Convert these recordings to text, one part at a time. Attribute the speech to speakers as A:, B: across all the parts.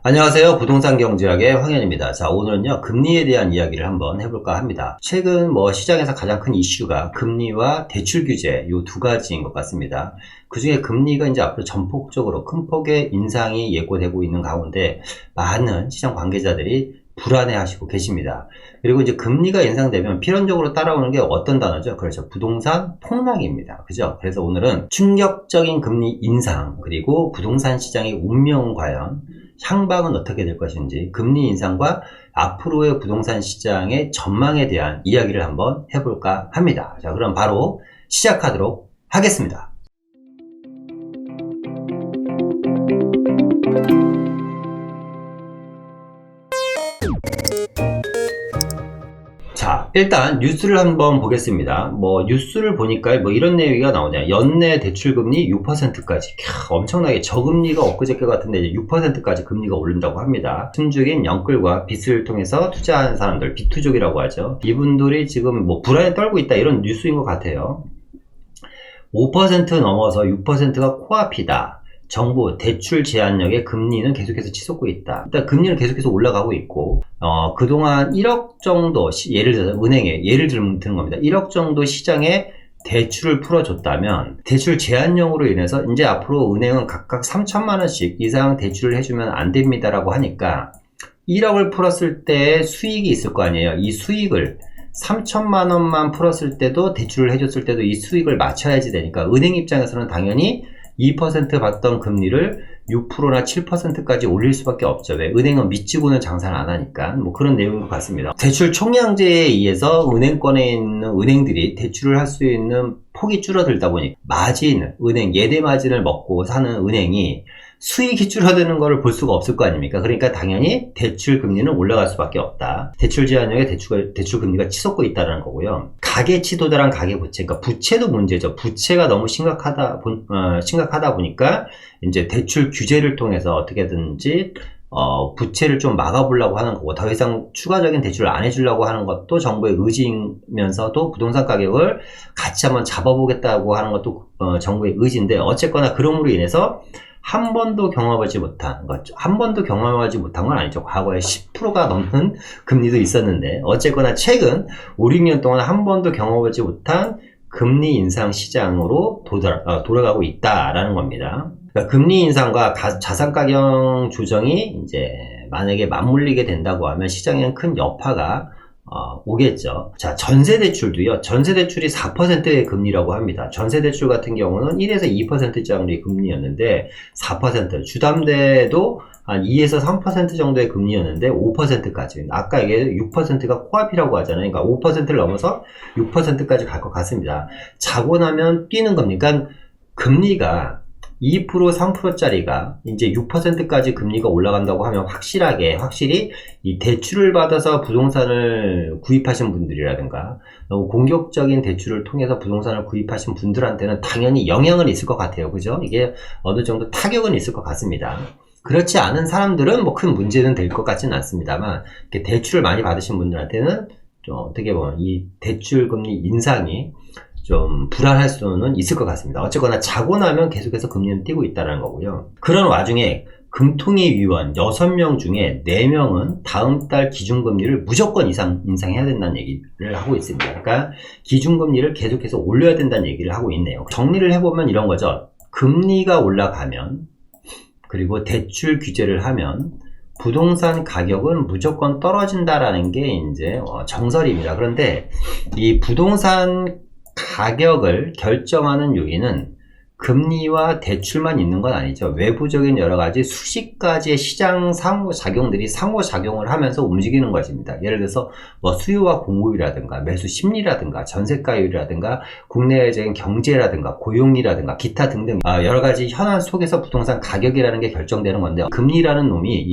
A: 안녕하세요. 부동산 경제학의 황현입니다. 자, 오늘은요, 금리에 대한 이야기를 한번 해볼까 합니다. 최근 시장에서 가장 큰 이슈가 금리와 대출 규제, 요 두 가지인 것 같습니다. 그 중에 금리가 이제 앞으로 전폭적으로 큰 폭의 인상이 예고되고 있는 가운데 많은 시장 관계자들이 불안해 하시고 계십니다. 그리고 이제 금리가 인상되면 필연적으로 따라오는 게 어떤 단어죠? 그렇죠. 부동산 폭락입니다. 그죠? 그래서 오늘은 충격적인 금리 인상, 그리고 부동산 시장의 운명은 과연 향방은 어떻게 될 것인지, 금리 인상과 앞으로의 부동산 시장의 전망에 대한 이야기를 한번 해볼까 합니다. 자, 그럼 바로 시작하도록 하겠습니다. 자, 일단 뉴스를 한번 보겠습니다. 뉴스를 보니까 이런 내용이 나오냐. 연내 대출금리 6%까지. 엄청나게 저금리가 엊그저께 같은데 이제 6%까지 금리가 오른다고 합니다. 순죽인 영끌과 빚을 통해서 투자하는 사람들, 빚투족이라고 하죠. 이분들이 지금 불안에 떨고 있다, 이런 뉴스인 것 같아요. 5% 넘어서 6%가 코앞이다. 정부 대출 제한력의 금리는 계속해서 치솟고 있다. 일단 금리는 계속해서 올라가고 있고, 그동안 1억 정도, 예를 들어서 은행에, 예를 드는 겁니다. 1억 정도 시장에 대출을 풀어줬다면, 대출 제한령으로 인해서 이제 앞으로 은행은 각각 3천만원씩 이상 대출을 해주면 안 됩니다라고 하니까, 1억을 풀었을 때 수익이 있을 거 아니에요. 이 수익을 3천만원만 풀었을 때도, 대출을 해줬을 때도 이 수익을 맞춰야지 되니까, 은행 입장에서는 당연히 2% 받던 금리를 6%나 7%까지 올릴 수밖에 없죠. 왜? 은행은 미치고는 장사를 안 하니까. 그런 내용인 것 같습니다. 대출 총량제에 의해서 은행권에 있는 은행들이 대출을 할 수 있는 폭이 줄어들다 보니 마진, 은행, 예대 마진을 먹고 사는 은행이 수익이 줄어드는 것을 볼 수가 없을 거 아닙니까? 그러니까 당연히 대출 금리는 올라갈 수밖에 없다. 대출 제한력의 대출 금리가 치솟고 있다는 거고요. 가계치도달한 가계부채, 그러니까 부채도 문제죠. 부채가 너무 심각하다 보니까 이제 대출 규제를 통해서 어떻게든지 부채를 좀 막아보려고 하는 거고, 더 이상 추가적인 대출을 안 해주려고 하는 것도 정부의 의지이면서도 부동산 가격을 같이 한번 잡아보겠다고 하는 것도 정부의 의지인데, 어쨌거나 그럼으로 인해서 한 번도 경험하지 못한 건 아니죠. 과거에 10%가 넘는 금리도 있었는데, 어쨌거나 최근 5, 6년 동안 한 번도 경험하지 못한 금리 인상 시장으로 돌아가고 있다라는 겁니다. 그러니까 금리 인상과 자산 가격 조정이 이제 만약에 맞물리게 된다고 하면 시장에는 큰 여파가 오겠죠. 자, 전세대출도요. 전세대출이 4%의 금리라고 합니다. 전세대출 같은 경우는 1에서 2% 정도의 금리였는데 4%, 주담대도 한 2에서 3% 정도의 금리였는데 5%까지. 아까 얘기한 6%가 코앞이라고 하잖아요. 그러니까 5%를 넘어서 6%까지 갈 것 같습니다. 자고 나면 뛰는 겁니다. 그러니까 금리가 2%, 3%짜리가 이제 6%까지 금리가 올라간다고 하면 확실히 이 대출을 받아서 부동산을 구입하신 분들이라든가 너무 공격적인 대출을 통해서 부동산을 구입하신 분들한테는 당연히 영향은 있을 것 같아요. 그죠? 이게 어느 정도 타격은 있을 것 같습니다. 그렇지 않은 사람들은 큰 문제는 될 것 같지는 않습니다만, 대출을 많이 받으신 분들한테는 좀 어떻게 보면 이 대출 금리 인상이 좀 불안할 수는 있을 것 같습니다. 어쨌거나 자고 나면 계속해서 금리는 뛰고 있다는 거고요. 그런 와중에 금통위 위원 6명 중에 4명은 다음 달 기준금리를 무조건 인상해야 된다는 얘기를 하고 있습니다. 그러니까 기준금리를 계속해서 올려야 된다는 얘기를 하고 있네요. 정리를 해보면 이런 거죠. 금리가 올라가면, 그리고 대출 규제를 하면 부동산 가격은 무조건 떨어진다라는 게 이제 정설입니다. 그런데 이 부동산 가격을 결정하는 요인은 금리와 대출만 있는 건 아니죠. 외부적인 여러 가지 수십 가지의 시장 상호작용들이 상호작용을 하면서 움직이는 것입니다. 예를 들어서 수요와 공급이라든가 매수 심리라든가 전세가율이라든가 국내적인 경제라든가 고용이라든가 기타 등등 여러 가지 현안 속에서 부동산 가격이라는 게 결정되는 건데, 이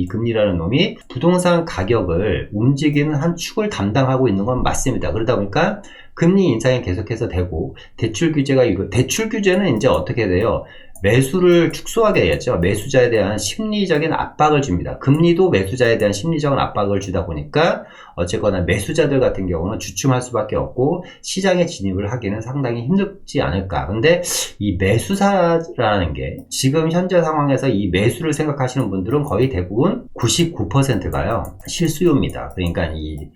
A: 금리라는 놈이 부동산 가격을 움직이는 한 축을 담당하고 있는 건 맞습니다. 그러다 보니까 금리 인상이 계속해서 되고, 대출 규제는 이제 어떻게 돼요? 매수를 축소하게 되겠죠. 매수자에 대한 심리적인 압박을 줍니다. 금리도 매수자에 대한 심리적인 압박을 주다 보니까 어쨌거나 매수자들 같은 경우는 주춤할 수밖에 없고 시장에 진입을 하기는 상당히 힘들지 않을까. 근데 이 매수사라는 게 지금 현재 상황에서 이 매수를 생각하시는 분들은 거의 대부분 99%가요. 실수요입니다. 그러니까 이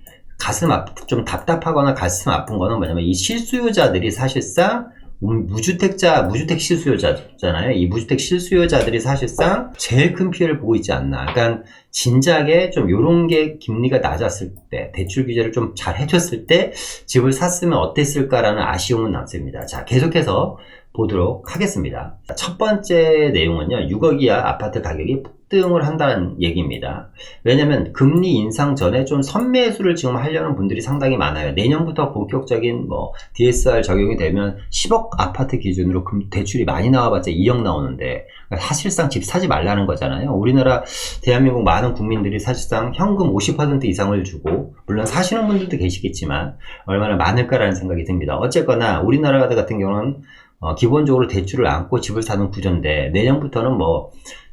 A: 좀 답답하거나 가슴 아픈 거는 뭐냐면 이 실수요자들이 사실상 무주택 실수요자잖아요. 이 무주택 실수요자들이 사실상 제일 큰 피해를 보고 있지 않나. 그러니까 진작에 좀 요런 게 금리가 낮았을 때, 대출 규제를 좀 잘 해줬을 때 집을 샀으면 어땠을까라는 아쉬움은 남습니다. 자, 계속해서 보도록 하겠습니다. 첫 번째 내용은요, 6억 이하 아파트 가격이 폭등을 한다는 얘기입니다. 왜냐면 금리 인상 전에 좀 선매수를 지금 하려는 분들이 상당히 많아요. 내년부터 본격적인 DSR 적용이 되면 10억 아파트 기준으로 대출이 많이 나와봤자 2억 나오는데 사실상 집 사지 말라는 거잖아요. 우리나라 대한민국 많은 국민들이 사실상 현금 50% 이상을 주고, 물론 사시는 분들도 계시겠지만 얼마나 많을까라는 생각이 듭니다. 어쨌거나 우리나라 같은 경우는 기본적으로 대출을 안고 집을 사는 구조인데 내년부터는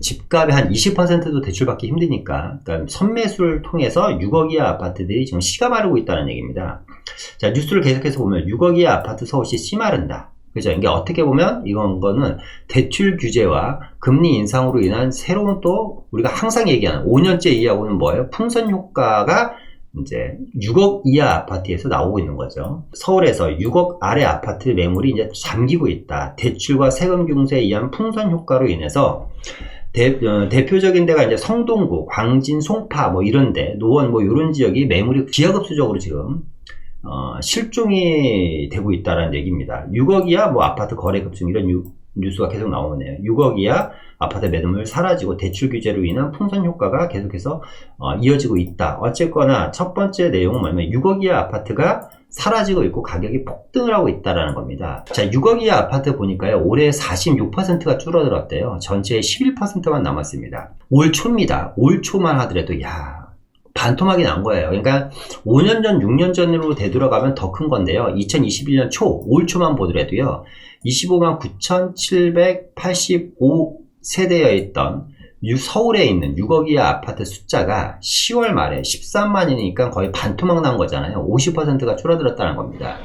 A: 집값의 한 20%도 대출받기 힘드니까, 그러니까 선매수를 통해서 6억 이하 아파트들이 지금 씨가 마르고 있다는 얘기입니다. 자, 뉴스를 계속해서 보면 6억 이하 아파트 서울시 씨 마른다. 그죠? 이게 어떻게 보면 이거는 대출 규제와 금리 인상으로 인한 새로운, 또 우리가 항상 얘기하는 5년째 얘기하고는 뭐예요? 풍선 효과가 이제 6억 이하 아파트에서 나오고 있는 거죠. 서울에서 6억 아래 아파트 매물이 이제 잠기고 있다. 대출과 세금 증세에 의한 풍선 효과로 인해서 대표적인 데가 이제 성동구, 광진, 송파 이런데, 노원 이런 지역이 매물이 기하급수적으로 지금 실종이 되고 있다는 얘기입니다. 6억 이하 아파트 거래 급증, 이런 뉴스가 계속 나오네요. 6억 이하 아파트 매물 사라지고 대출 규제로 인한 풍선 효과가 계속해서 이어지고 있다. 어쨌거나 첫 번째 내용은 뭐냐면 6억 이하 아파트가 사라지고 있고 가격이 폭등을 하고 있다는 겁니다. 자, 6억 이하 아파트 보니까요, 올해 46%가 줄어들었대요. 전체의 11%만 남았습니다. 올 초입니다. 올 초만 하더라도 반토막이 난 거예요. 그러니까 5년 전, 6년 전으로 되돌아가면 더 큰 건데요. 2021년 올 초만 보더라도요, 25만 9,785 세대에 있던 서울에 있는 6억 이하 아파트 숫자가 10월 말에 13만이니까 거의 반토막 난 거잖아요. 50%가 줄어들었다는 겁니다.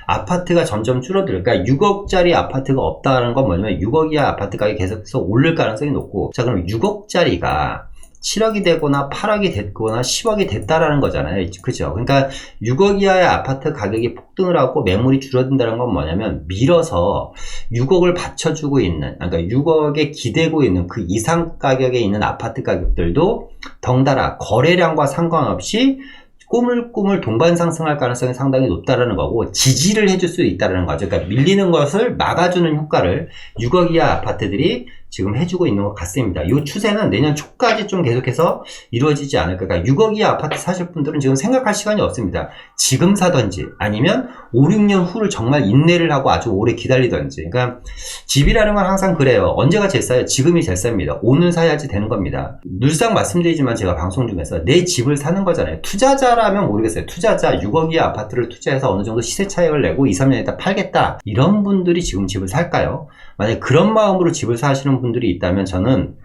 A: 아파트가 점점 줄어들까, 6억짜리 아파트가 없다는 건 뭐냐면 6억 이하 아파트 가격이 계속해서 오를 가능성이 높고, 자, 그럼 6억짜리가 7억이 되거나 8억이 됐거나 10억이 됐다라는 거잖아요. 그죠? 그러니까 6억 이하의 아파트 가격이 폭등을 하고 매물이 줄어든다는 건 뭐냐면, 밀어서 6억을 받쳐주고 있는, 그러니까 6억에 기대고 있는 그 이상 가격에 있는 아파트 가격들도 덩달아 거래량과 상관없이 꾸물꾸물 동반 상승할 가능성이 상당히 높다라는 거고, 지지를 해줄 수 있다라는 거죠. 그러니까 밀리는 것을 막아주는 효과를 6억 이하 아파트들이 지금 해주고 있는 것 같습니다. 이 추세는 내년 초까지 좀 계속해서 이루어지지 않을까. 그러니까 6억 이하 아파트 사실 분들은 지금 생각할 시간이 없습니다. 지금 사든지 아니면 5, 6년 후를 정말 인내를 하고 아주 오래 기다리든지. 그러니까 집이라는 건 항상 그래요. 언제가 제일 싸요? 지금이 제일 쌉니다. 오늘 사야지 되는 겁니다. 늘상 말씀드리지만 제가 방송 중에서 내 집을 사는 거잖아요. 투자자라면 모르겠어요. 투자자 6억 이하 아파트를 투자해서 어느 정도 시세 차익을 내고 2, 3년 있다 팔겠다. 이런 분들이 지금 집을 살까요? 만약에 그런 마음으로 집을 사시는 분들이 있다면 저는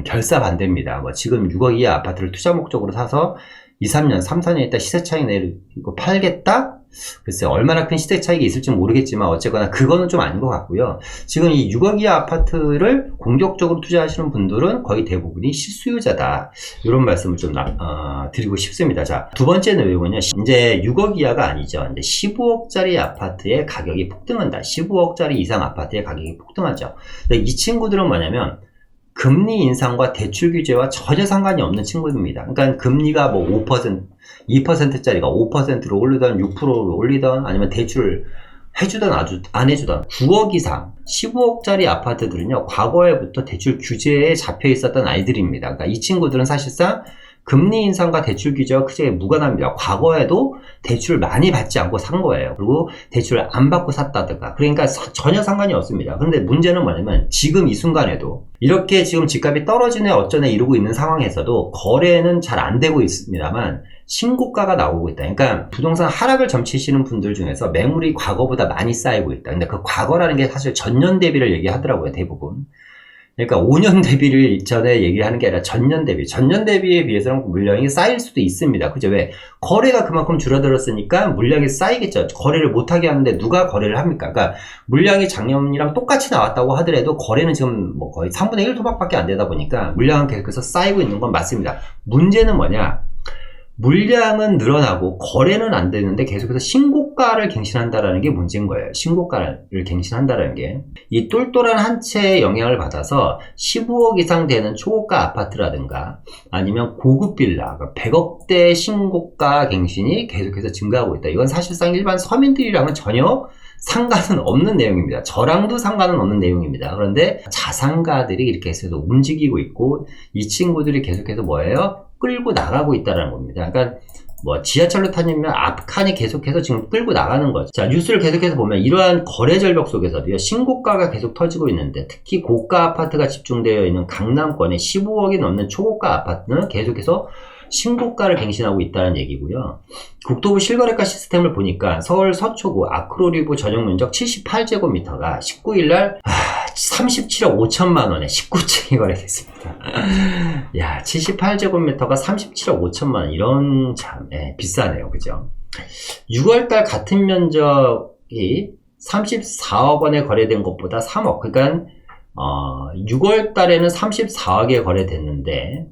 A: 결사 반대입니다. 지금 6억 이하 아파트를 투자 목적으로 사서 2, 3년, 3, 4년 있다 시세 차익 내고 팔겠다? 글쎄요, 얼마나 큰 시세 차익이 있을지 모르겠지만 어쨌거나 그거는 좀 아닌 것 같고요. 지금 이 6억 이하 아파트를 공격적으로 투자하시는 분들은 거의 대부분이 실수요자다. 이런 말씀을 좀 드리고 싶습니다. 자, 두 번째 내용은요, 이제 6억 이하가 아니죠. 이제 15억짜리 아파트의 가격이 폭등한다. 15억짜리 이상 아파트의 가격이 폭등하죠. 이 친구들은 뭐냐면, 금리 인상과 대출 규제와 전혀 상관이 없는 친구들입니다. 그러니까 금리가 5%, 2%짜리가 5%로 올리던 6%로 올리던, 아니면 대출을 해주던 안 해주던 9억 이상 15억짜리 아파트들은요, 과거에부터 대출 규제에 잡혀 있었던 아이들입니다. 그러니까 이 친구들은 사실상 금리 인상과 대출 규제와 크게 무관합니다. 과거에도 대출을 많이 받지 않고 산 거예요. 그리고 대출을 안 받고 샀다든가. 그러니까 전혀 상관이 없습니다. 그런데 문제는 뭐냐면, 지금 이 순간에도 이렇게 지금 집값이 떨어지네 어쩌네 이러고 있는 상황에서도 거래는 잘 안 되고 있습니다만 신고가가 나오고 있다. 그러니까 부동산 하락을 점치시는 분들 중에서 매물이 과거보다 많이 쌓이고 있다. 근데 그 과거라는 게 사실 전년 대비를 얘기하더라고요, 대부분. 그러니까 5년 대비를 전에 얘기하는 게 아니라 전년 대비. 전년 대비에 비해서는 물량이 쌓일 수도 있습니다. 그죠? 왜? 거래가 그만큼 줄어들었으니까 물량이 쌓이겠죠. 거래를 못하게 하는데 누가 거래를 합니까? 그러니까 물량이 작년이랑 똑같이 나왔다고 하더라도 거래는 지금 뭐 거의 3분의 1 토막밖에 안 되다 보니까 물량은 계속해서 쌓이고 있는 건 맞습니다. 문제는 뭐냐? 물량은 늘어나고 거래는 안 되는데 계속해서 신고가를 갱신한다라는 게 문제인 거예요. 신고가를 갱신한다라는 게. 이 똘똘한 한 채의 영향을 받아서 15억 이상 되는 초고가 아파트라든가 아니면 고급 빌라, 100억대 신고가 갱신이 계속해서 증가하고 있다. 이건 사실상 일반 서민들이랑은 전혀 상관은 없는 내용입니다. 저랑도 상관은 없는 내용입니다. 그런데 자산가들이 이렇게 해서 움직이고 있고 이 친구들이 계속해서 뭐예요? 끌고 나가고 있다는 겁니다. 그러니까 뭐 지하철로 타면 앞칸이 계속해서 지금 끌고 나가는 거죠. 자, 뉴스를 계속해서 보면 이러한 거래 절벽 속에서도요, 신고가가 계속 터지고 있는데 특히 고가 아파트가 집중되어 있는 강남권에 15억이 넘는 초고가 아파트는 계속해서 신고가를 갱신하고 있다는 얘기고요. 국토부 실거래가 시스템을 보니까 서울 서초구 아크로리브 전용 면적 78제곱미터가 19일날 37억 5천만 원에 19층이 거래됐습니다. 야, 78제곱미터가 37억 5천만 원. 이런 참 비싸네요. 그죠? 6월달 같은 면적이 34억 원에 거래된 것보다 3억. 그러니까 6월달에는 34억에 거래됐는데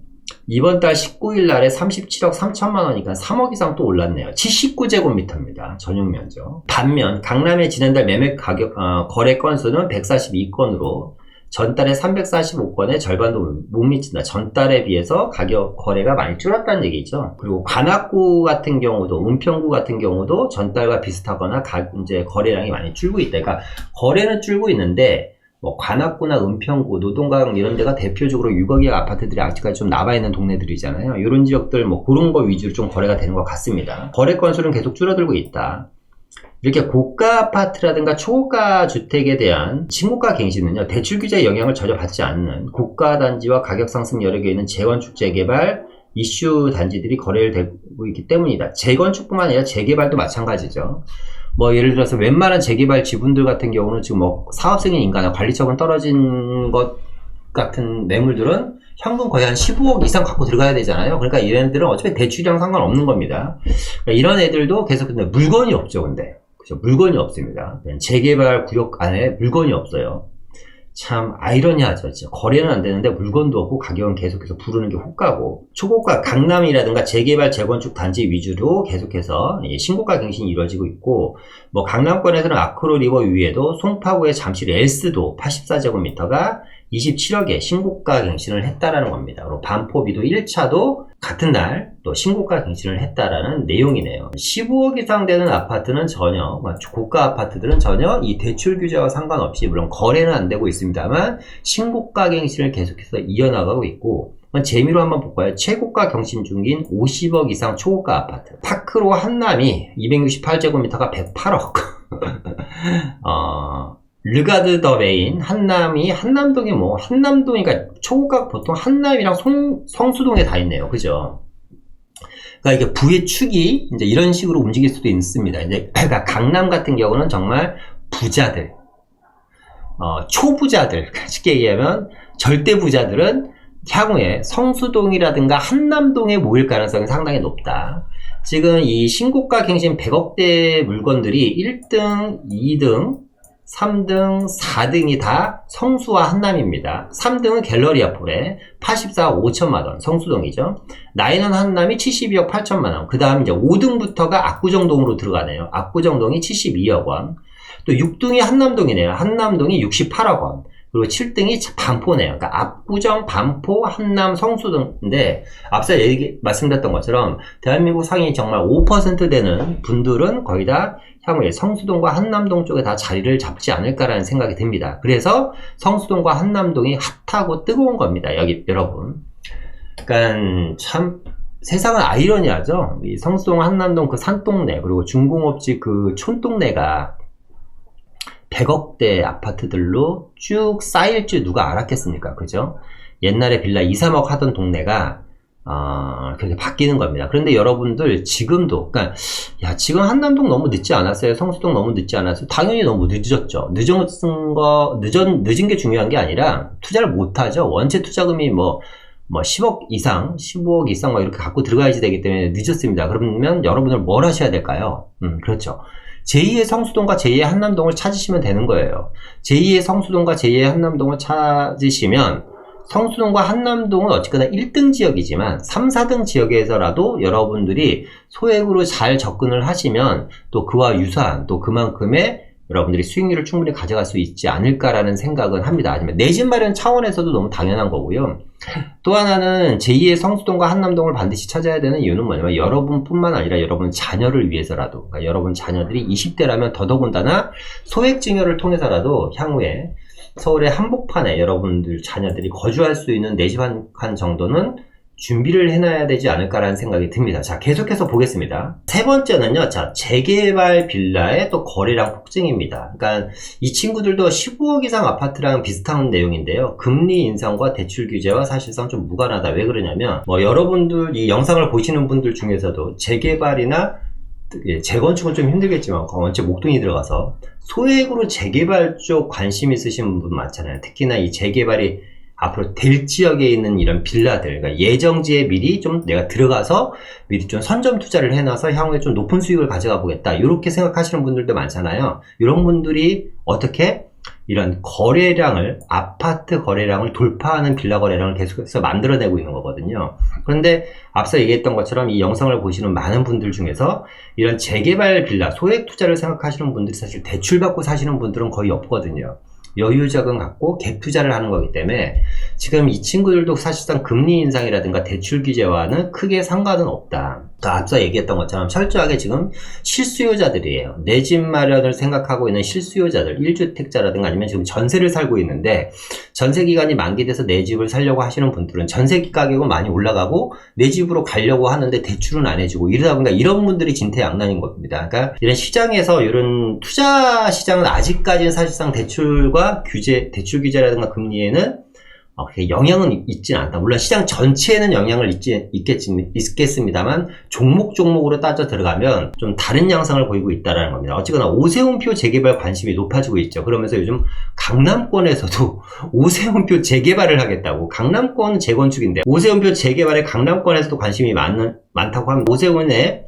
A: 이번 달 19일 날에 37억 3천만 원이니까 3억 이상 또 올랐네요. 79제곱미터입니다. 전용 면적. 반면 강남의 지난달 매매 가격 거래 건수는 142건으로 전달에 345건의 절반도 못 미친다. 전달에 비해서 가격 거래가 많이 줄었다는 얘기죠. 그리고 관악구 같은 경우도 은평구 같은 경우도 전달과 비슷하거나 이제 거래량이 많이 줄고 있다. 그러니까 거래는 줄고 있는데 뭐 관악구나 은평구, 노동강 이런 데가 대표적으로 6억의 아파트들이 아직까지 좀 남아있는 동네들이잖아요. 이런 지역들 뭐 그런 거 위주로 좀 거래가 되는 것 같습니다. 거래 건수는 계속 줄어들고 있다. 이렇게 고가 아파트라든가 초고가 주택에 대한 신고가 갱신은요, 대출 규제의 영향을 전혀 받지 않는 고가 단지와 가격 상승 여력에 있는 재건축 재개발 이슈 단지들이 거래를 되고 있기 때문이다. 재건축뿐만 아니라 재개발도 마찬가지죠. 뭐 예를 들어서 웬만한 재개발 지분들 같은 경우는 지금 뭐 사업승인 인가나 관리처분 떨어진 것 같은 매물들은 현금 거의 한 15억 이상 갖고 들어가야 되잖아요. 그러니까 이런 애들은 어차피 대출이랑 상관없는 겁니다. 그러니까 이런 애들도 계속 근데 물건이 없죠. 근데 그죠? 물건이 없습니다. 재개발 구역 안에 물건이 없어요. 참 아이러니하죠. 진짜 거래는 안 되는데 물건도 없고 가격은 계속해서 부르는 게 호가고, 초고가 강남이라든가 재개발 재건축 단지 위주로 계속해서 신고가 갱신이 이루어지고 있고, 뭐 강남권에서는 아크로 리버 위에도 송파구의 잠실 엘스도 84제곱미터가 27억에 신고가 갱신을 했다라는 겁니다. 그리고 반포비도 1차도 같은 날 또 신고가 갱신을 했다라는 내용이네요. 15억 이상 되는 아파트는 전혀, 고가 아파트들은 전혀 이 대출 규제와 상관없이 물론 거래는 안 되고 있습니다만 신고가 갱신을 계속해서 이어나가고 있고, 재미로 한번 볼까요? 최고가 경신 중인 50억 이상 초고가 아파트 파크로 한남이 268제곱미터가 108억 르가드 더 메인 한남이 한남동이 뭐 한남동이 그러니까 초고가 보통 한남이랑 성수동에 다 있네요. 그죠? 그러니까 이게 부의 축이 이제 이런 식으로 움직일 수도 있습니다. 이제 그러니까 강남 같은 경우는 정말 부자들, 초부자들, 쉽게 얘기하면 절대 부자들은 향후에 성수동이라든가 한남동에 모일 가능성이 상당히 높다. 지금 이 신고가 갱신 100억대 물건들이 1등, 2등, 3등, 4등이 다 성수와 한남입니다. 3등은 갤러리아 폴에 84억 5천만원, 성수동이죠. 나인원 한남이 72억 8천만원. 그 다음 이제 5등부터가 압구정동으로 들어가네요. 압구정동이 72억 원. 또 6등이 한남동이네요. 한남동이 68억 원. 그리고 7등이 반포네요. 그러니까 압구정, 반포, 한남, 성수동인데 앞서 말씀드렸던 것처럼 대한민국 상위 정말 5% 되는 분들은 거의 다 향후에 성수동과 한남동 쪽에 다 자리를 잡지 않을까라는 생각이 듭니다. 그래서 성수동과 한남동이 핫하고 뜨거운 겁니다. 여기 여러분. 그러니까 참 세상은 아이러니하죠. 이 성수동, 한남동 그 산동네 그리고 중공업지 그 촌동네가 100억대 아파트들로 쭉 쌓일 줄 누가 알았겠습니까? 그죠? 옛날에 빌라 2, 3억 하던 동네가 그렇게 바뀌는 겁니다. 그런데 여러분들 지금도, 그러니까, 야, 지금 한남동 너무 늦지 않았어요? 성수동 너무 늦지 않았어요? 당연히 너무 늦었죠. 늦은 게 중요한 게 아니라 투자를 못 하죠. 원체 투자금이 뭐 10억 이상, 15억 이상 막 이렇게 갖고 들어가야지 되기 때문에 늦었습니다. 그러면 여러분들 뭘 하셔야 될까요? 그렇죠. 제2의 성수동과 제2의 한남동을 찾으시면 되는 거예요. 제2의 성수동과 제2의 한남동을 찾으시면 성수동과 한남동은 어쨌거나 1등 지역이지만 3, 4등 지역에서라도 여러분들이 소액으로 잘 접근을 하시면 또 그와 유사한 또 그만큼의 여러분들이 수익률을 충분히 가져갈 수 있지 않을까라는 생각은 합니다. 하지만 내 집 마련 차원에서도 너무 당연한 거고요. 또 하나는 제2의 성수동과 한남동을 반드시 찾아야 되는 이유는 뭐냐면 여러분뿐만 아니라 여러분 자녀를 위해서라도, 그러니까 여러분 자녀들이 20대라면 더더군다나 소액 증여를 통해서라도 향후에 서울의 한복판에 여러분들 자녀들이 거주할 수 있는 내 집 한 칸 정도는 준비를 해놔야 되지 않을까라는 생각이 듭니다. 자, 계속해서 보겠습니다. 세 번째는요, 자, 재개발 빌라의 또 거래량 폭증입니다. 그러니까 이 친구들도 15억 이상 아파트랑 비슷한 내용인데요. 금리 인상과 대출 규제와 사실상 좀 무관하다. 왜 그러냐면, 여러분들 이 영상을 보시는 분들 중에서도 재개발이나 재건축은 좀 힘들겠지만, 원체 목돈이 들어가서 소액으로 재개발 쪽 관심 있으신 분 많잖아요. 특히나 이 재개발이 앞으로 될 지역에 있는 이런 빌라들, 그러니까 예정지에 미리 좀 내가 들어가서 미리 좀 선점 투자를 해놔서 향후에 좀 높은 수익을 가져가 보겠다. 이렇게 생각하시는 분들도 많잖아요. 이런 분들이 어떻게 이런 거래량을, 아파트 거래량을 돌파하는 빌라 거래량을 계속해서 만들어내고 있는 거거든요. 그런데 앞서 얘기했던 것처럼 이 영상을 보시는 많은 분들 중에서 이런 재개발 빌라, 소액 투자를 생각하시는 분들이 사실 대출받고 사시는 분들은 거의 없거든요. 여유자금 갖고 갭 투자를 하는 거기 때문에 지금 이 친구들도 사실상 금리 인상이라든가 대출 규제와는 크게 상관은 없다. 앞서 얘기했던 것처럼 철저하게 지금 실수요자들이에요. 내 집 마련을 생각하고 있는 실수요자들, 1주택자라든가 아니면 지금 전세를 살고 있는데 전세 기간이 만기돼서 내 집을 살려고 하시는 분들은 전세 가격은 많이 올라가고 내 집으로 가려고 하는데 대출은 안 해주고 이러다 보니까 이런 분들이 진퇴양난인 겁니다. 그러니까 이런 시장에서 이런 투자 시장은 아직까지는 사실상 대출과 규제, 대출 규제라든가 금리에는 영향은 있지는 않다. 물론 시장 전체에는 영향을 있겠습니다만 종목으로 따져 들어가면 좀 다른 양상을 보이고 있다는 겁니다. 어쨌거나 오세훈표 재개발 관심이 높아지고 있죠. 그러면서 요즘 강남권에서도 오세훈표 재개발을 하겠다고, 강남권은 재건축인데 오세훈표 재개발에 강남권에서도 관심이 많다고 하면 오세훈의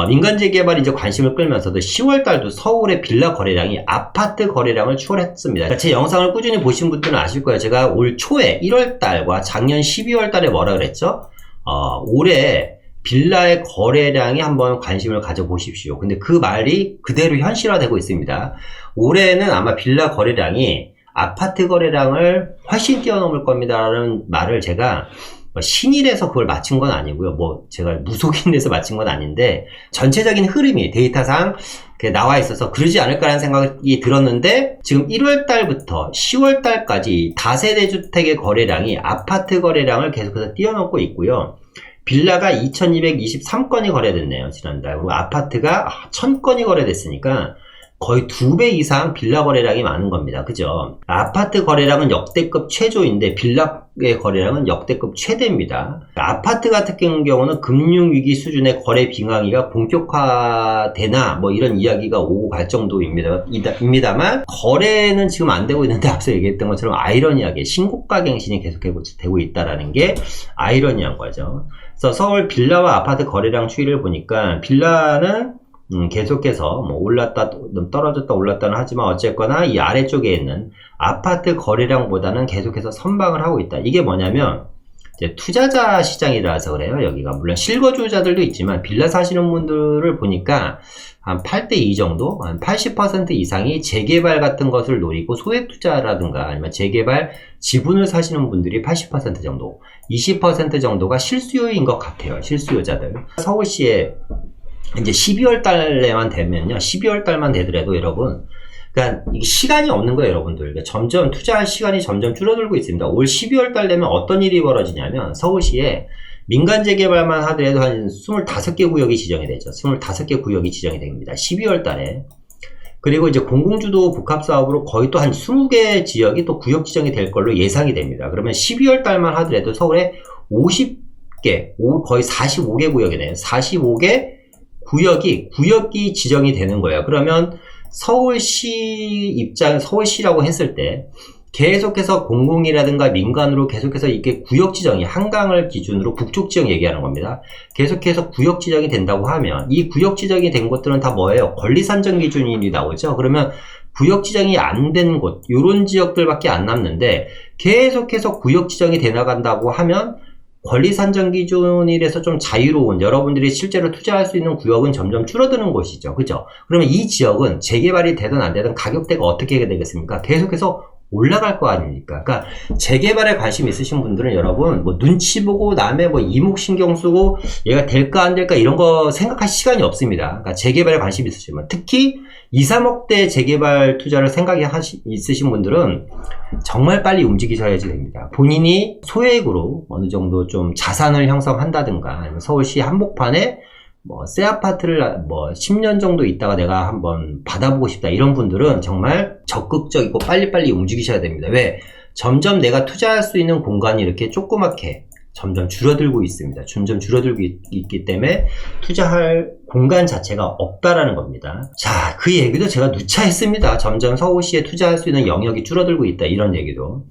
A: 민간 재개발이 이제 관심을 끌면서도 10월달도 서울의 빌라 거래량이 아파트 거래량을 추월했습니다. 제 영상을 꾸준히 보신 분들은 아실 거예요. 제가 올 초에 1월달과 작년 12월달에 뭐라 그랬죠? 올해 빌라의 거래량에 한번 관심을 가져보십시오. 근데 그 말이 그대로 현실화되고 있습니다. 올해는 아마 빌라 거래량이 아파트 거래량을 훨씬 뛰어넘을 겁니다라는 말을 제가 신일에서 그걸 맞춘 건 아니고요. 제가 무속인에서 맞춘 건 아닌데 전체적인 흐름이 데이터상 나와 있어서 그러지 않을까라는 생각이 들었는데 지금 1월달부터 10월달까지 다세대 주택의 거래량이 아파트 거래량을 계속해서 뛰어넘고 있고요. 빌라가 2223건이 거래됐네요. 지난달. 그리고 아파트가 1000건이 거래됐으니까 거의 2배 이상 빌라 거래량이 많은 겁니다. 그죠? 아파트 거래량은 역대급 최저인데 빌라의 거래량은 역대급 최대입니다. 아파트 같은 경우는 금융위기 수준의 거래 빙하기가 본격화되나 이런 이야기가 오고 갈 정도입니다만 거래는 지금 안 되고 있는데 앞서 얘기했던 것처럼 아이러니하게 신고가 갱신이 계속되고 있다는 게 아이러니한 거죠. 그래서 서울 빌라와 아파트 거래량 추이를 보니까 빌라는 계속해서 올랐다 떨어졌다 올랐다는 하지만 어쨌거나 이 아래쪽에 있는 아파트 거래량보다는 계속해서 선방을 하고 있다. 이게 뭐냐면 이제 투자자 시장이라서 그래요. 여기가 물론 실거주자들도 있지만 빌라 사시는 분들을 보니까 한 8대2 정도, 한 80% 이상이 재개발 같은 것을 노리고 소액 투자라든가 아니면 재개발 지분을 사시는 분들이 80% 정도, 20% 정도가 실수요인 것 같아요. 실수요자들. 서울시에 이제 12월 달에만 되면요. 12월 달만 되더라도 여러분, 그러니까 이게 시간이 없는 거예요, 여러분들. 그러니까 점점 투자할 시간이 점점 줄어들고 있습니다. 올 12월 달 되면 어떤 일이 벌어지냐면 서울시에 민간 재개발만 하더라도 한 25개 구역이 지정이 되죠. 25개 구역이 지정이 됩니다. 12월 달에. 그리고 이제 공공주도 복합 사업으로 거의 또 한 20개 지역이 또 구역 지정이 될 걸로 예상이 됩니다. 그러면 12월 달만 하더라도 서울에 40개, 거의 45개 구역이네요. 45개 구역이 지정이 되는 거예요. 그러면 서울시라고 했을 때 계속해서 공공이라든가 민간으로 계속해서 이렇게 구역 지정이 한강을 기준으로 북쪽 지정 얘기하는 겁니다. 계속해서 구역 지정이 된다고 하면 이 구역 지정이 된 것들은 다 뭐예요? 권리 산정 기준이 나오죠. 그러면 구역 지정이 안 된 곳, 요런 지역들밖에 안 남는데 계속해서 구역 지정이 돼 나간다고 하면 권리 산정 기준이라서 좀 자유로운 여러분들이 실제로 투자할 수 있는 구역은 점점 줄어드는 곳이죠. 그죠? 그러면 이 지역은 재개발이 되든 안 되든 가격대가 어떻게 되겠습니까? 계속해서 올라갈 거 아닙니까? 그러니까 재개발에 관심 있으신 분들은 여러분 뭐 눈치 보고 남의 뭐 이목신경 쓰고 얘가 될까 안 될까 이런 거 생각할 시간이 없습니다. 그러니까 재개발에 관심 있으시면 특히 2, 3억대 재개발 투자를 생각이 있으신 분들은 정말 빨리 움직이셔야지 됩니다. 본인이 소액으로 어느 정도 좀 자산을 형성한다든가 아니면 서울시 한복판에 뭐 새 아파트를 뭐 10년 정도 있다가 내가 한번 받아보고 싶다 이런 분들은 정말 적극적이고 빨리빨리 움직이셔야 됩니다. 왜? 점점 내가 투자할 수 있는 공간이 이렇게 조그맣게 점점 줄어들고 있습니다. 점점 줄어들고 있기 때문에 투자할 공간 자체가 없다라는 겁니다. 자, 그 얘기도 제가 누차 했습니다. 점점 서울시에 투자할 수 있는 영역이 줄어들고 있다 이런 얘기도.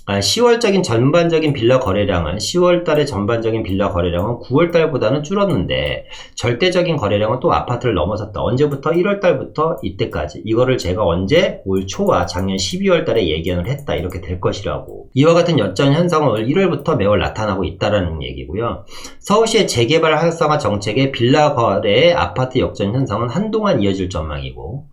A: 10월적인 전반적인 빌라 거래량은 10월달의 전반적인 빌라 거래량은 9월달보다는 줄었는데 절대적인 거래량은 또 아파트를 넘어섰다. 언제부터? 1월달부터 이때까지. 이거를 제가 언제? 올 초와 작년 12월달에 예견을 했다. 이렇게 될 것이라고. 이와 같은 여전 현상은 올 1월부터 매월 나타나고 있다라는 얘기고요. 서울시의 재개발 활성화 정책의 빌라 거래의 아파트 역전 현상은 한동안 이어질 전망이고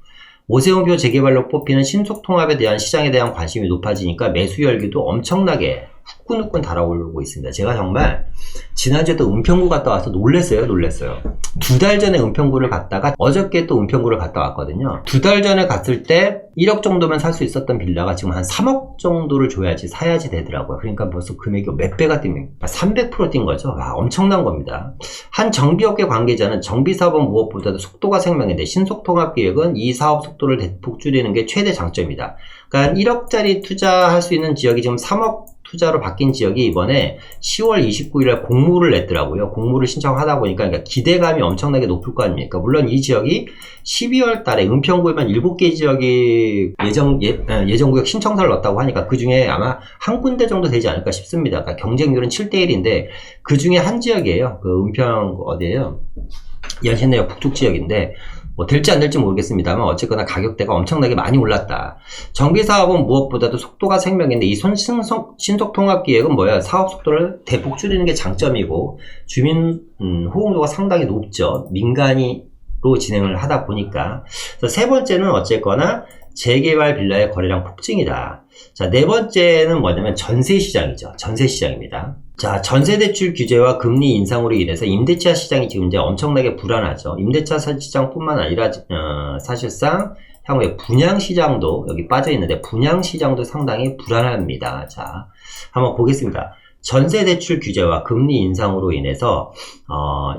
A: 오세훈표 재개발로 뽑히는 신속통합에 대한 시장에 대한 관심이 높아지니까 매수 열기도 엄청나게 후끈후끈 달아오르고 있습니다. 제가 정말 지난주에 또 은평구 갔다 와서 놀랬어요. 2달 전에 은평구를 갔다가 어저께 또 은평구를 갔다 왔거든요. 2달 전에 갔을 때 1억 정도면 살 수 있었던 빌라가 지금 한 3억 정도를 줘야지 사야지 되더라고요. 그러니까 벌써 금액이 몇 배가 뛴 300% 뛴 거죠. 와, 엄청난 겁니다. 한 정비업계 관계자는 정비사업은 무엇보다도 속도가 생명인데 신속통합기획은 이 사업 속도를 대폭 줄이는 게 최대 장점이다. 그러니까 1억짜리 투자할 수 있는 지역이 지금 3억 투자로 바뀐 지역이 이번에 10월 29일에 공모를 냈더라고요. 공모를 신청하다 보니까 그러니까 기대감이 엄청나게 높을 거 아닙니까? 물론 이 지역이 12월 달에 은평구에만 7개 지역이 예정구역 신청서를 넣었다고 하니까 그 중에 아마 한 군데 정도 되지 않을까 싶습니다. 그러니까 경쟁률은 7대1인데 그 중에 한 지역이에요. 그 은평 어디예요? 연신내역 북쪽 지역인데 뭐 될지 안 될지 모르겠습니다만 어쨌거나 가격대가 엄청나게 많이 올랐다. 정비사업은 무엇보다도 속도가 생명인데 이 신속통합기획은 뭐야? 사업 속도를 대폭 줄이는 게 장점이고 주민 호응도가 상당히 높죠. 민간으로 진행을 하다 보니까. 그래서 세 번째는 어쨌거나 재개발 빌라의 거래량 폭증이다. 자, 네 번째는 뭐냐면 전세시장이죠. 전세시장입니다. 자, 전세대출 규제와 금리 인상으로 인해서 임대차 시장이 지금 이제 엄청나게 불안하죠. 임대차 시장뿐만 아니라 사실상 향후에 분양시장도 여기 빠져있는데 분양시장도 상당히 불안합니다. 자, 한번 보겠습니다. 전세대출 규제와 금리 인상으로 인해서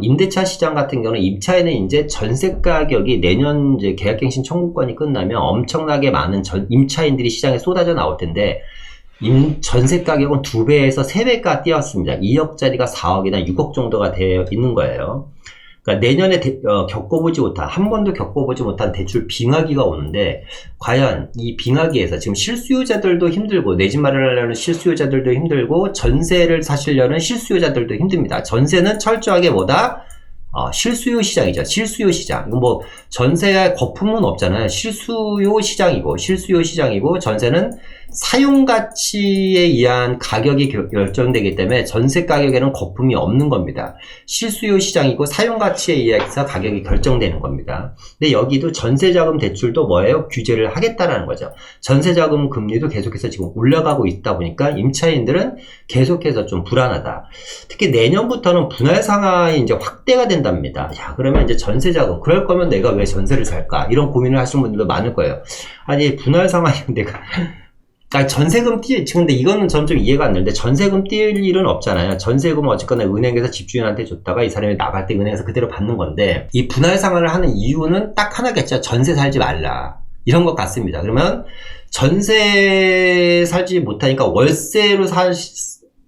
A: 임대차 시장 같은 경우는 임차인은 이제 전세 가격이 내년 이제 계약갱신 청구권이 끝나면 엄청나게 많은 임차인들이 시장에 쏟아져 나올 텐데 전세 가격은 2배에서 3배가 뛰었습니다. 2억짜리가 4억이나 6억 정도가 되어 있는 거예요. 그러니까 내년에 한 번도 겪어보지 못한 대출 빙하기가 오는데 과연 이 빙하기에서 지금 실수요자들도 힘들고 내 집 마련하려는 실수요자들도 힘들고 전세를 사시려는 실수요자들도 힘듭니다. 전세는 철저하게 뭐다? 실수요 시장이죠. 실수요 시장. 뭐 전세에 거품은 없잖아요. 실수요 시장이고 전세는 사용 가치에 의한 가격이 결정되기 때문에 전세 가격에는 거품이 없는 겁니다. 실수요 시장이고 사용 가치에 의해서 가격이 결정되는 겁니다. 근데 여기도 전세자금 대출도 뭐예요? 규제를 하겠다라는 거죠. 전세자금 금리도 계속해서 지금 올라가고 있다 보니까 임차인들은 계속해서 좀 불안하다. 특히 내년부터는 분할 상한이 이제 확대가 된답니다. 야, 그러면 이제 전세자금 그럴 거면 내가 왜 전세를 살까? 이런 고민을 하시는 분들도 많을 거예요. 아니 분할 상한이 내가 전세금 근데 이거는 전 좀 이해가 안 되는데 전세금 뛸 일은 없잖아요. 전세금은 어쨌거나 은행에서 집주인한테 줬다가 이 사람이 나갈 때 은행에서 그대로 받는 건데 이 분할 상환을 하는 이유는 딱 하나겠죠. 전세 살지 말라. 이런 것 같습니다. 그러면 전세 살지 못하니까 월세로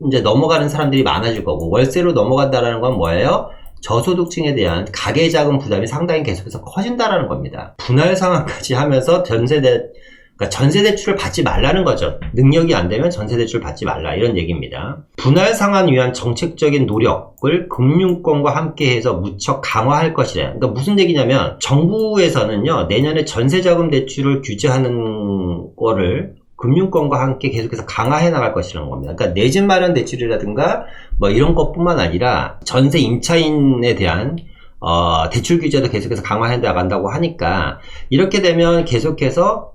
A: 이제 넘어가는 사람들이 많아질 거고, 월세로 넘어간다라는 건 뭐예요? 저소득층에 대한 가계자금 부담이 상당히 계속해서 커진다라는 겁니다. 분할 상환까지 하면서 그러니까 전세대출을 받지 말라는 거죠. 능력이 안 되면 전세대출 받지 말라, 이런 얘기입니다. 분할 상환 위한 정책적인 노력을 금융권과 함께해서 무척 강화할 것이래. 그러니까 무슨 얘기냐면 정부에서는요, 내년에 전세자금 대출을 규제하는 거를 금융권과 함께 계속해서 강화해 나갈 것이라는 겁니다. 그러니까 내 집 마련 대출이라든가 뭐 이런 것뿐만 아니라 전세 임차인에 대한 대출 규제도 계속해서 강화해 나간다고 하니까, 이렇게 되면 계속해서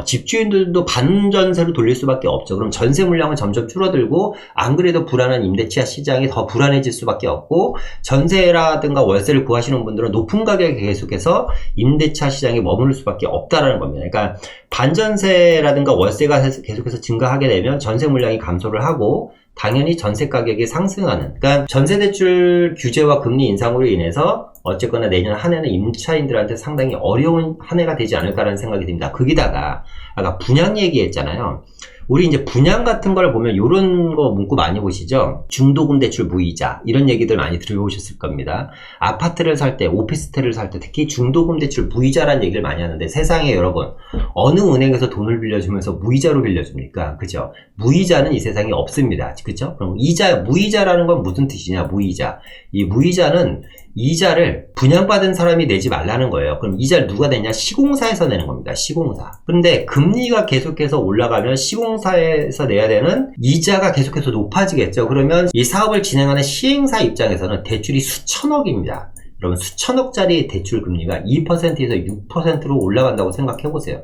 A: 집주인들도 반전세로 돌릴 수밖에 없죠. 그럼 전세 물량은 점점 줄어들고, 안 그래도 불안한 임대차 시장이 더 불안해질 수밖에 없고, 전세라든가 월세를 구하시는 분들은 높은 가격에 계속해서 임대차 시장에 머무를 수밖에 없다라는 겁니다. 그러니까 반전세라든가 월세가 계속해서 증가하게 되면 전세 물량이 감소를 하고, 당연히 전세 가격이 상승하는, 그러니까 전세대출 규제와 금리 인상으로 인해서 어쨌거나 내년 한 해는 임차인들한테 상당히 어려운 한 해가 되지 않을까라는 생각이 듭니다. 거기다가 아까 분양 얘기했잖아요. 우리 이제 분양 같은 걸 보면 요런 거 문구 많이 보시죠? 중도금 대출 무이자, 이런 얘기들 많이 들어보셨을 겁니다. 아파트를 살 때, 오피스텔을 살 때 특히 중도금 대출 무이자라는 얘기를 많이 하는데, 세상에 여러분, 어느 은행에서 돈을 빌려주면서 무이자로 빌려줍니까? 그죠? 무이자는 이 세상에 없습니다. 그죠? 그럼 무이자라는 건 무슨 뜻이냐? 무이자. 이 무이자는 이자를 분양받은 사람이 내지 말라는 거예요. 그럼 이자를 누가 내냐? 시공사에서 내는 겁니다. 시공사. 그런데 금리가 계속해서 올라가면 시공사에서 내야 되는 이자가 계속해서 높아지겠죠. 그러면 이 사업을 진행하는 시행사 입장에서는 대출이 수천억입니다. 여러분, 수천억짜리 대출 금리가 2%에서 6%로 올라간다고 생각해 보세요.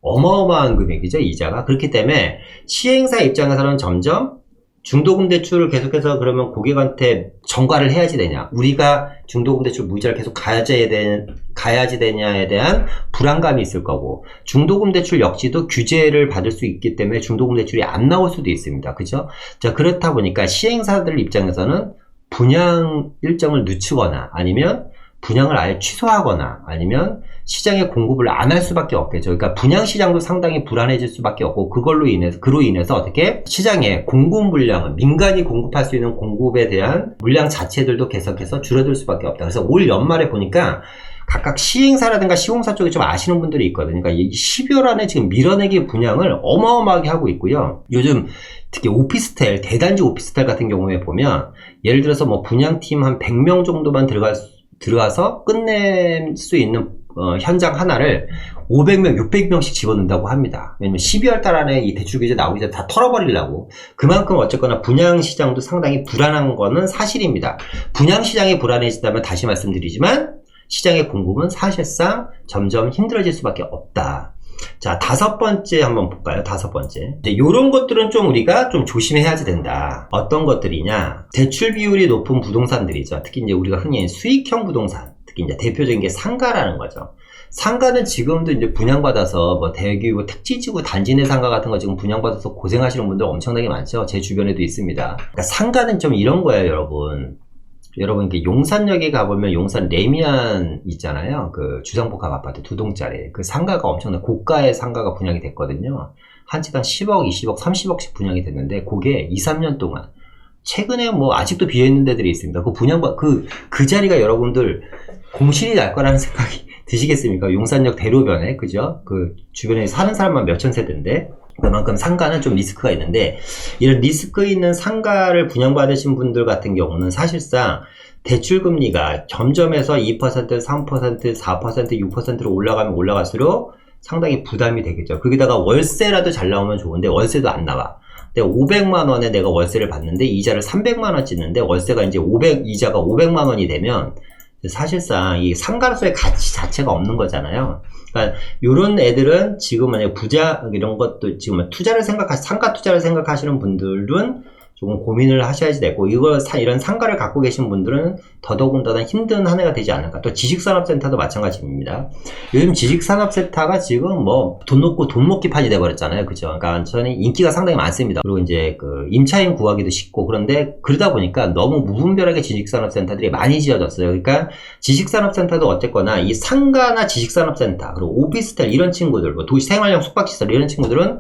A: 어마어마한 금액이죠, 이자가. 그렇기 때문에 시행사 입장에서는 점점 중도금 대출을 계속해서 그러면 고객한테 전가를 해야지 되냐, 우리가 중도금 대출 무이자를 계속 가야지 되냐에 대한 불안감이 있을 거고, 중도금 대출 역시도 규제를 받을 수 있기 때문에 중도금 대출이 안 나올 수도 있습니다. 그죠? 자, 그렇다 보니까 시행사들 입장에서는 분양 일정을 늦추거나, 아니면 분양을 아예 취소하거나, 아니면 시장에 공급을 안 할 수밖에 없겠죠. 그러니까 분양 시장도 상당히 불안해질 수밖에 없고, 그로 인해서 어떻게 시장에 공급 물량은, 민간이 공급할 수 있는 공급에 대한 물량 자체들도 계속해서 줄어들 수밖에 없다. 그래서 올 연말에 보니까 각각 시행사라든가 시공사 쪽에 좀 아시는 분들이 있거든요. 그러니까 12월 안에 지금 밀어내기 분양을 어마어마하게 하고 있고요. 요즘 특히 오피스텔, 대단지 오피스텔 같은 경우에 보면, 예를 들어서 뭐 분양팀 한 100명 정도만 들어가서 끝낼 수 있는 현장 하나를 500명, 600명씩 집어넣는다고 합니다. 왜냐면 12월 달 안에 이 대출 규제 나오기 전에 다 털어버리려고. 그만큼 어쨌거나 분양시장도 상당히 불안한 거는 사실입니다. 분양시장이 불안해진다면 다시 말씀드리지만, 시장의 공급은 사실상 점점 힘들어질 수밖에 없다. 자, 5번째 한번 볼까요? 5번째. 요런 것들은 좀 우리가 좀 조심해야지 된다. 어떤 것들이냐? 대출 비율이 높은 부동산들이죠. 특히 이제 우리가 흔히 수익형 부동산. 특히 이제 대표적인 게 상가라는 거죠. 상가는 지금도 이제 분양받아서 뭐 대규모 택지지구 단지 내 상가 같은 거 지금 분양받아서 고생하시는 분들 엄청나게 많죠. 제 주변에도 있습니다. 그러니까 상가는 좀 이런 거예요, 여러분. 이렇게 용산역에 가보면 용산 레미안 있잖아요. 그 주상복합 아파트 2동짜리. 그 상가가 엄청난 고가의 상가가 분양이 됐거든요. 한 채당 10억, 20억, 30억씩 분양이 됐는데, 그게 2, 3년 동안. 최근에 뭐 아직도 비어있는 데들이 있습니다. 그 자리가 여러분들 공실이 날 거라는 생각이 드시겠습니까? 용산역 대로변에, 그죠? 그 주변에 사는 사람만 몇천 세대인데, 그만큼 상가는 좀 리스크가 있는데, 이런 리스크 있는 상가를 분양받으신 분들 같은 경우는 사실상 대출금리가 점점해서 2%, 3%, 4%, 6%로 올라가면 올라갈수록 상당히 부담이 되겠죠. 거기다가 월세라도 잘 나오면 좋은데 월세도 안 나와. 근데 500만원에 내가 월세를 받는데 이자를 300만원 찍는데, 월세가 이제 이자가 500만원이 되면 사실상 이 상가로서의 가치 자체가 없는 거잖아요. 그러니까 요런 애들은 지금 만약 이런 것도 지금 상가 투자를 생각하시는 분들은 조금 고민을 하셔야지 되고, 이런 상가를 갖고 계신 분들은 더더군다나 힘든 한 해가 되지 않을까. 또 지식산업센터도 마찬가지입니다. 요즘 지식산업센터가 지금 뭐 돈 놓고 돈 먹기 판이 돼버렸잖아요. 그죠? 그러니까 저는 인기가 상당히 많습니다. 그리고 이제 그 임차인 구하기도 쉽고, 그런데 그러다 보니까 너무 무분별하게 지식산업센터들이 많이 지어졌어요. 그러니까 지식산업센터도 어쨌거나 이 상가나 지식산업센터, 그리고 오피스텔 이런 친구들, 뭐 도시 생활형 숙박시설 이런 친구들은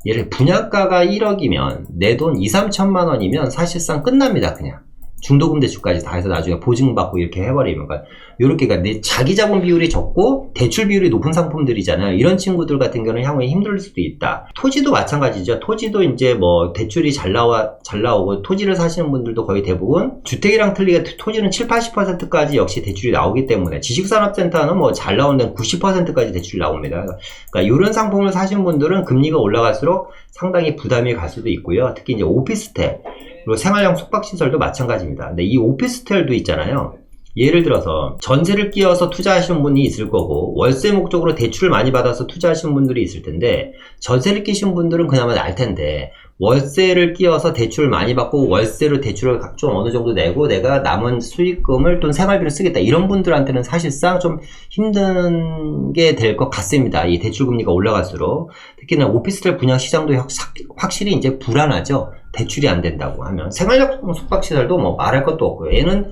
A: 예를 분양가가 1억이면 내 돈 2, 3천만 원이면 사실상 끝납니다. 그냥 중도금 대출까지 다 해서 나중에 보증받고 이렇게 해버리면, 그러니까 요렇게, 그러니까 내 자기 자본 비율이 적고 대출 비율이 높은 상품들이잖아요. 이런 친구들 같은 경우는 향후에 힘들 수도 있다. 토지도 마찬가지죠. 토지도 이제 뭐 대출이 잘 나오고 토지를 사시는 분들도 거의 대부분 주택이랑 틀리게 토지는 7, 80%까지 역시 대출이 나오기 때문에, 지식산업센터는 뭐 잘 나오는 데는 90%까지 대출이 나옵니다. 그러니까 이런 상품을 사신 분들은 금리가 올라갈수록 상당히 부담이 갈 수도 있고요. 특히 이제 오피스텔, 그리고 생활형 숙박시설도 마찬가지입니다. 근데 이 오피스텔도 있잖아요. 예를 들어서 전세를 끼워서 투자하시는 분이 있을 거고, 월세 목적으로 대출을 많이 받아서 투자하시는 분들이 있을 텐데, 전세를 끼신 분들은 그나마 나을 텐데, 월세를 끼워서 대출을 많이 받고 월세로 대출을 좀 어느 정도 내고 내가 남은 수익금을 또는 생활비로 쓰겠다, 이런 분들한테는 사실상 좀 힘든 게 될 것 같습니다. 이 대출금리가 올라갈수록. 특히나 오피스텔 분양 시장도 확실히 이제 불안하죠. 대출이 안 된다고 하면. 생활형 숙박시설도 뭐 말할 것도 없고요. 얘는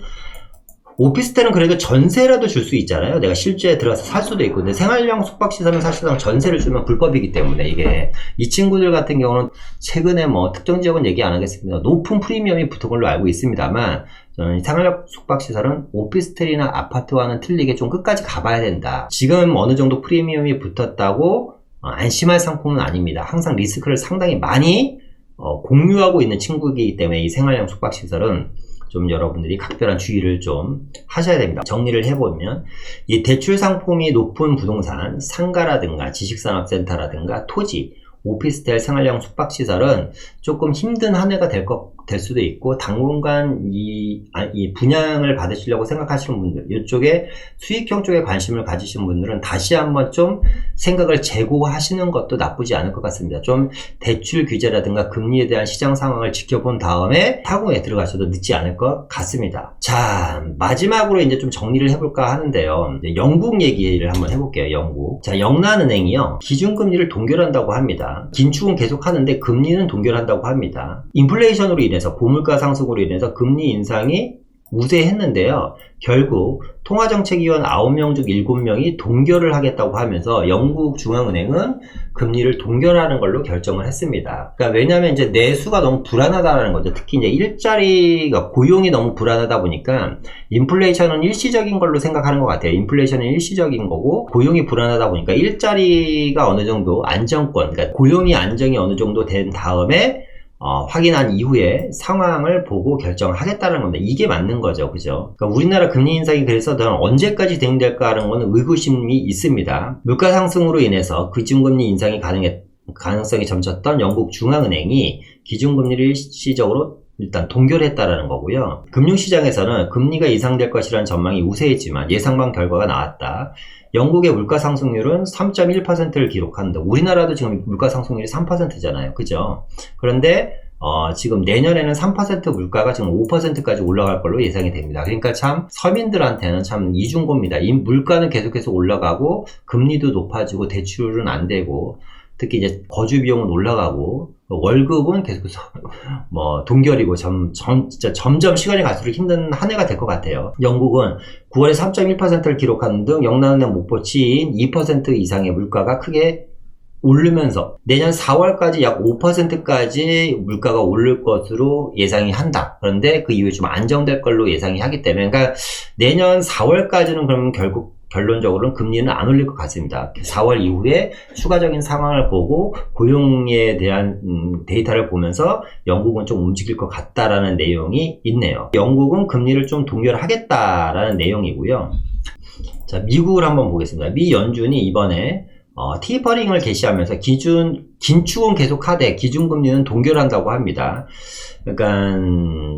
A: 오피스텔은 그래도 전세라도 줄 수 있잖아요. 내가 실제 들어가서 살 수도 있고. 근데 생활형 숙박시설은 사실상 전세를 주면 불법이기 때문에, 이게 이 친구들 같은 경우는 최근에 뭐 특정 지역은 얘기 안 하겠습니다. 높은 프리미엄이 붙은 걸로 알고 있습니다만, 저는 생활형 숙박시설은 오피스텔이나 아파트와는 틀리게 좀 끝까지 가봐야 된다. 지금 어느 정도 프리미엄이 붙었다고 안심할 상품은 아닙니다. 항상 리스크를 상당히 많이 공유하고 있는 친구이기 때문에 이 생활형 숙박시설은 좀 여러분들이 각별한 주의를 좀 하셔야 됩니다. 정리를 해보면, 이 대출 상품이 높은 부동산, 상가라든가 지식산업센터라든가 토지, 오피스텔, 생활형 숙박시설은 조금 힘든 한 해가 될 수도 있고, 당분간 이 분양을 받으시려고 생각하시는 분들, 이쪽에 수익형 쪽에 관심을 가지신 분들은 다시 한번 좀 생각을 재고하시는 것도 나쁘지 않을 것 같습니다. 좀 대출 규제라든가 금리에 대한 시장 상황을 지켜본 다음에 타구에 들어가셔도 늦지 않을 것 같습니다. 자, 마지막으로 이제 좀 정리를 해볼까 하는데요. 영국 얘기를 한번 해볼게요. 영국. 자, 영란은행이요, 기준금리를 동결한다고 합니다. 긴축은 계속 하는데 금리는 동결한다고 합니다. 인플레이션으로 인해서, 고물가 상승으로 인해서 금리 인상이 우세했는데요. 결국 통화정책위원 9명 중 7명이 동결을 하겠다고 하면서 영국 중앙은행은 금리를 동결하는 걸로 결정을 했습니다. 그러니까 왜냐하면 이제 내수가 너무 불안하다는 거죠. 특히 이제 일자리가, 고용이 너무 불안하다 보니까 인플레이션은 일시적인 걸로 생각하는 것 같아요. 인플레이션은 일시적인 거고, 고용이 불안하다 보니까 일자리가 어느 정도 안정권, 그러니까 고용이 안정이 어느 정도 된 다음에 확인한 이후에 상황을 보고 결정하겠다는 겁니다. 이게 맞는 거죠. 그죠? 그러니까 우리나라 금리 인상이 그래서 언제까지 진행될까 하는 건 의구심이 있습니다. 물가 상승으로 인해서 기준금리 인상이 가능성이 점쳤던 영국 중앙은행이 기준금리를 일시적으로 일단 동결했다라는 거고요. 금융시장에서는 금리가 인상될 것이라는 전망이 우세했지만 예상반 결과가 나왔다. 영국의 물가 상승률은 3.1%를 기록하는데, 우리나라도 지금 물가 상승률이 3%잖아요. 그죠? 그런데 지금 내년에는 3% 물가가 지금 5%까지 올라갈 걸로 예상이 됩니다. 그러니까 참 서민들한테는 참 이중고입니다. 이 물가는 계속해서 올라가고 금리도 높아지고 대출은 안 되고, 특히 이제 거주 비용은 올라가고 월급은 계속해서 뭐 동결이고, 진짜 점점 시간이 갈수록 힘든 한 해가 될 것 같아요. 영국은 9월에 3.1%를 기록하는 등 영란은행 목표치인 2% 이상의 물가가 크게 오르면서 내년 4월까지 약 5%까지 물가가 오를 것으로 예상이 한다. 그런데 그 이후에 좀 안정될 걸로 예상이 하기 때문에, 그러니까 내년 4월까지는 그러면 결론적으로는 금리는 안 올릴 것 같습니다. 4월 이후에 추가적인 상황을 보고 고용에 대한 데이터를 보면서 영국은 좀 움직일 것 같다라는 내용이 있네요. 영국은 금리를 좀 동결하겠다라는 내용이고요. 자, 미국을 한번 보겠습니다. 미 연준이 이번에 티퍼링을 개시하면서 긴축은 계속하되 기준금리는 동결한다고 합니다. 그러니까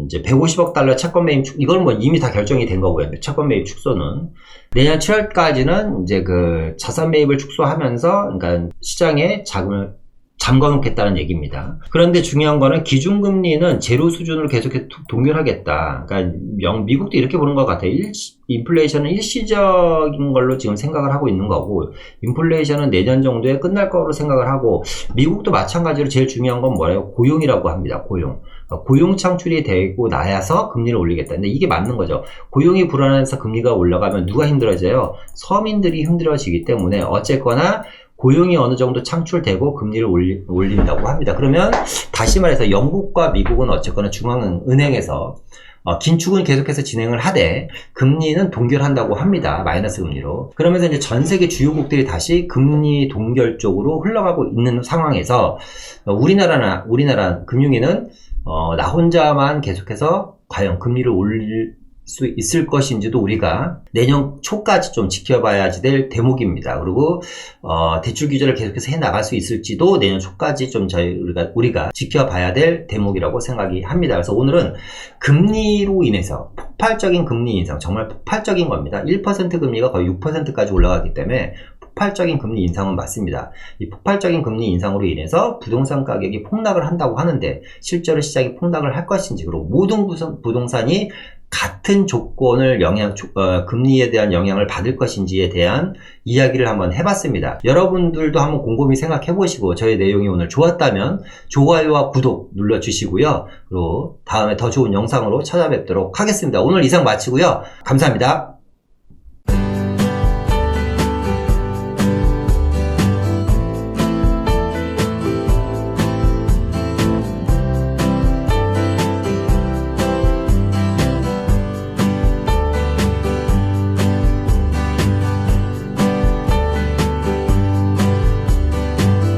A: 이제 150억 달러 채권 매입 이건 뭐 이미 다 결정이 된 거고요. 채권 매입 축소는 내년 7월까지는 이제 그 자산 매입을 축소하면서, 그러니까 시장에 자금을 잠궈놓겠다는 얘기입니다. 그런데 중요한 거는 기준금리는 제로 수준으로 계속해서 동결하겠다. 그러니까 미국도 이렇게 보는 것 같아요. 인플레이션은 일시적인 걸로 지금 생각을 하고 있는 거고, 인플레이션은 내년 정도에 끝날 거로 생각을 하고, 미국도 마찬가지로 제일 중요한 건 뭐예요? 고용이라고 합니다. 고용. 고용 창출이 되고 나야서 금리를 올리겠다. 근데 이게 맞는 거죠. 고용이 불안해서 금리가 올라가면 누가 힘들어져요? 서민들이 힘들어지기 때문에 어쨌거나 고용이 어느 정도 창출되고 금리를 올린다고 합니다. 그러면 다시 말해서 영국과 미국은 어쨌거나 중앙은행에서 긴축은 계속해서 진행을 하되 금리는 동결한다고 합니다. 마이너스 금리로. 그러면서 이제 전 세계 주요국들이 다시 금리 동결 쪽으로 흘러가고 있는 상황에서 우리나라 금융위는 나 혼자만 계속해서 과연 금리를 올릴 수 있을 것인지도 우리가 내년 초까지 좀 지켜봐야지 될 대목입니다. 그리고 대출 규제를 계속해서 해 나갈 수 있을지도 내년 초까지 좀 우리가 지켜봐야 될 대목이라고 생각이 합니다. 그래서 오늘은 금리로 인해서 폭발적인 금리 인상, 정말 폭발적인 겁니다. 1% 금리가 거의 6%까지 올라가기 때문에 폭발적인 금리 인상은 맞습니다. 이 폭발적인 금리 인상으로 인해서 부동산 가격이 폭락을 한다고 하는데 실제로 시장이 폭락을 할 것인지, 그리고 모든 부동산이 같은 조건을 금리에 대한 영향을 받을 것인지에 대한 이야기를 한번 해봤습니다. 여러분들도 한번 곰곰이 생각해 보시고 저의 내용이 오늘 좋았다면 좋아요와 구독 눌러주시고요. 그리고 다음에 더 좋은 영상으로 찾아뵙도록 하겠습니다. 오늘 이상 마치고요. 감사합니다.